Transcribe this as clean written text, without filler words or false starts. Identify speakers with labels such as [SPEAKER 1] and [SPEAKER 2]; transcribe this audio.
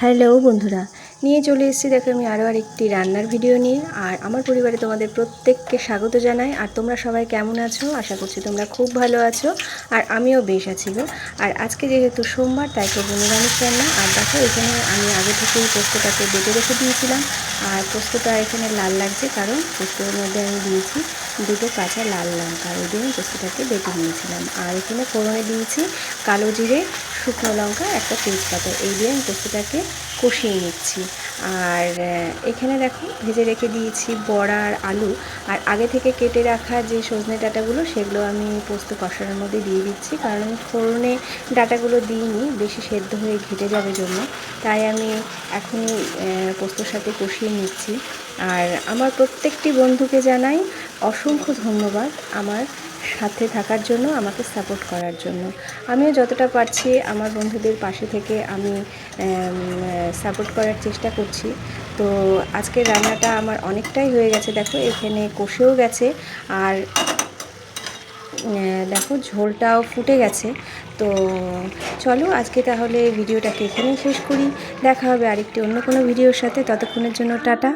[SPEAKER 1] Hello বন্ধুরা, নিয়ে চলে এসেছি দেখো আমি আরও আরেকটি রান্নার ভিডিও নিয়ে। আর আমার পরিবারে তোমাদের প্রত্যেককে স্বাগত জানাই। আর তোমরা সবাই কেমন আছো? আশা করছি তোমরা খুব ভালো আছো, আর আমিও বেশ আছি গো। আর আজকে যেহেতু সোমবার, তাই করবো নিরামিষ রান্না। আর দেখো এখানে আমি আগে থেকেই পোস্তটাকে বেটে রেখে দিয়েছিলাম। আর পোস্তটা এখানে লাল লাগছে কারণ পোস্তর মধ্যে আমি দিয়েছি দুটো কাঁচা লাল লঙ্কা, ওই দিয়ে আমি পোস্তটাকে বেটে দিয়েছিলাম। আর এখানে ফোড়নে দিয়েছি কালো জিরে, শুকনো লঙ্কা, একটা তেজপাতা, এই দিয়ে আমি পোস্তটাকে কষিয়ে নিচ্ছি। আর এখানে দেখো ভেজে রেখে দিয়েছি বড়া আর আলু। আর আগে থেকে কেটে রাখা যে সজনে ডাঁটাগুলো, সেগুলো আমি পোস্ত কষানোর মধ্যে দিয়ে দিচ্ছি, কারণ আমি ফোড়নে ডাঁটাগুলো দিইনি, বেশি সেদ্ধ হয়ে ঘেটে যাবে জন্য। তাই আমি এখনই পোস্তর সাথে কষিয়ে নিচ্ছি। আর আমার প্রত্যেকটি বন্ধুকে জানাই অসংখ্য ধন্যবাদ আমার সাথে থাকার জন্য, আমাকে সাপোর্ট করার জন্য। আমিও যতটা পারছি আমার বন্ধুদের পাশে থেকে আমি সাপোর্ট করার চেষ্টা করছি। তো আজকের রান্নাটা আমার অনেকটাই হয়ে গেছে, দেখো এখানে কষেও গেছে। আর দেখো ঝোলটাও ফুটে গেছে। তো চলো আজকে তাহলে ভিডিওটাকে এখানেই শেষ করি। দেখা হবে আরেকটি অন্য কোনো ভিডিওর সাথে। ততক্ষণের জন্য টাটা।